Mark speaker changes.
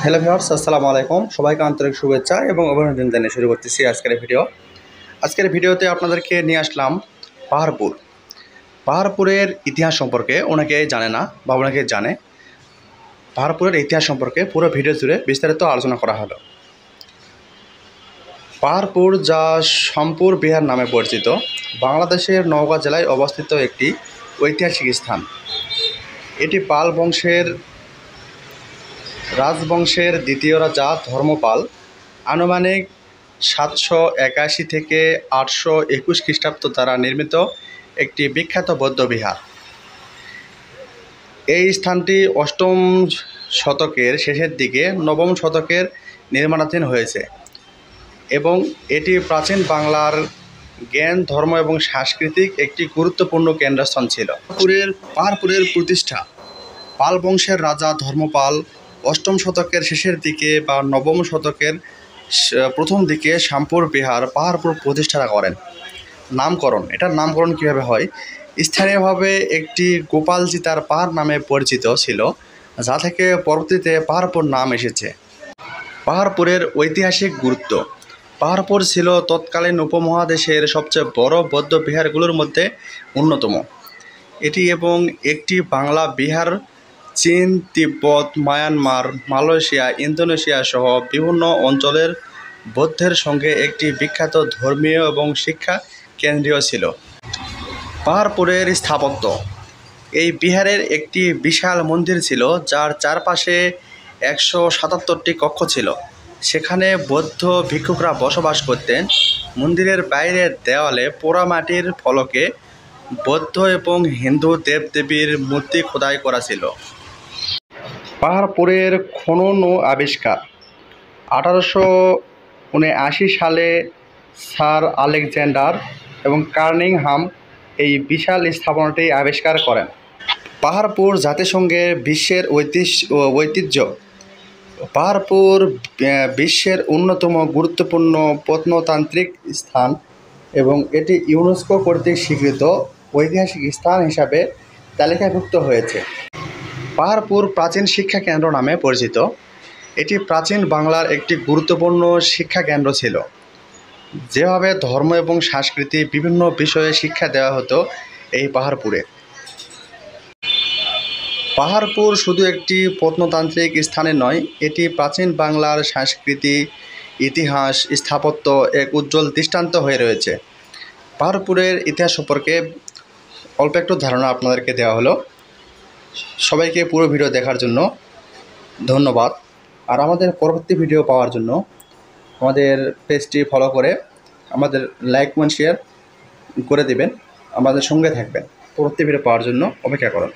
Speaker 1: Hello viewers, আসসালামু আলাইকুম। সবাইকে আন্তরিক শুভেচ্ছা এবং অভিনন্দন জানিয়ে শুরু করতেছি আজকের ভিডিও। আজকের ভিডিওতে আপনাদেরকে নিয়ে আসলাম পাহাড়পুর। পাহাড়পুরের ইতিহাস সম্পর্কে অনেকে জানে না বা অনেকে জানে। পাহাড়পুরের ইতিহাস সম্পর্কে পুরো ভিডিও জুড়ে বিস্তারিত আলোচনা করা হলো। পাহাড়পুর, যা শামপুর বিহার নামে পরিচিত, বাংলাদেশের নওগাঁ জেলায় অবস্থিত একটি ঐতিহাসিক স্থান। এটি পাল রাজবংশের দ্বিতীয় রাজা ধর্মপাল আনুমানিক 781 থেকে 821 খ্রিস্টাব্দ দ্বারা নির্মিত একটি বিখ্যাত বৌদ্ধবিহার। এই স্থানটি অষ্টম শতকের শেষের দিকে নবম শতকের নির্মাণাধীন হয়েছে এবং এটি প্রাচীন বাংলার জ্ঞান, ধর্ম এবং সাংস্কৃতিক একটি গুরুত্বপূর্ণ কেন্দ্রস্থান ছিল। পাহাড়পুরের প্রতিষ্ঠা পাল বংশের রাজা ধর্মপাল অষ্টম শতকের শেষের দিকে বা নবম শতকের প্রথম দিকে শামপুর বিহার পাহাড়পুর প্রতিষ্ঠা করেন। এটার নামকরণ কীভাবে হয়? স্থানীয়ভাবে একটি গোপালজিতার পাহাড় নামে পরিচিত ছিল, যা থেকে পরবর্তীতে পাহাড়পুর নাম এসেছে। পাহাড়পুরের ঐতিহাসিক গুরুত্ব। পাহাড়পুর ছিল তৎকালীন উপমহাদেশের সবচেয়ে বড় বৌদ্ধ বিহারগুলোর মধ্যে অন্যতম। এটি এবং একটি বাংলা বিহার চীন, তিব্বত, মায়ানমার, মালয়েশিয়া, ইন্দোনেশিয়া সহ বিভিন্ন অঞ্চলের বৌদ্ধের সঙ্গে একটি বিখ্যাত ধর্মীয় এবং শিক্ষা কেন্দ্রীয় ছিল। পাহাড়পুরের স্থাপত্য। এই বিহারের একটি বিশাল মন্দির ছিল, যার চারপাশে 177টি কক্ষ ছিল। সেখানে বৌদ্ধ ভিক্ষুকরা বসবাস করতেন। মন্দিরের বাইরের দেওয়ালে পোড়ামাটির ফলকে বৌদ্ধ এবং হিন্দু দেবদেবীর মূর্তি খোদাই করা ছিল। পাহাড়পুরের খনন ও আবিষ্কার। 1879 সালে স্যার আলেকজান্ডার এবং কার্নিংহাম এই বিশাল স্থাপনাটি আবিষ্কার করেন। পাহাড়পুর জাতিসংঘের বিশ্বের ঐতিহ্য। পাহাড়পুর বিশ্বের অন্যতম গুরুত্বপূর্ণ প্রত্নতান্ত্রিক স্থান এবং এটি ইউনেস্কো কর্তৃক স্বীকৃত ঐতিহাসিক স্থান হিসাবে তালিকাভুক্ত হয়েছে। পাহাড়পুর প্রাচীন শিক্ষা কেন্দ্র নামে পরিচিত। এটি প্রাচীন বাংলার একটি গুরুত্বপূর্ণ শিক্ষা কেন্দ্র ছিল, যেভাবে ধর্ম এবং সংস্কৃতি বিভিন্ন বিষয়ে শিক্ষা দেওয়া হতো এই পাহাড়পুরে। পাহাড়পুর শুধু একটি প্রত্নতান্ত্রিক স্থানে নয়, এটি প্রাচীন বাংলার সংস্কৃতি, ইতিহাস, স্থাপত্য এক উজ্জ্বল দৃষ্টান্ত হয়ে রয়েছে। পাহাড়পুরের ইতিহাস সম্পর্কে অল্প একটু ধারণা আপনাদেরকে দেওয়া হলো। সবাইকে পুরো ভিডিও দেখার জন্য ধন্যবাদ। আর আমাদের পরবর্তী ভিডিও পাওয়ার জন্য আমাদের পেজটি ফলো করে আমাদের লাইক কমেন্ট শেয়ার করে দেবেন, আমাদের সঙ্গে থাকবেন। পরবর্তী ভিডিও পাওয়ার জন্য অপেক্ষা করুন।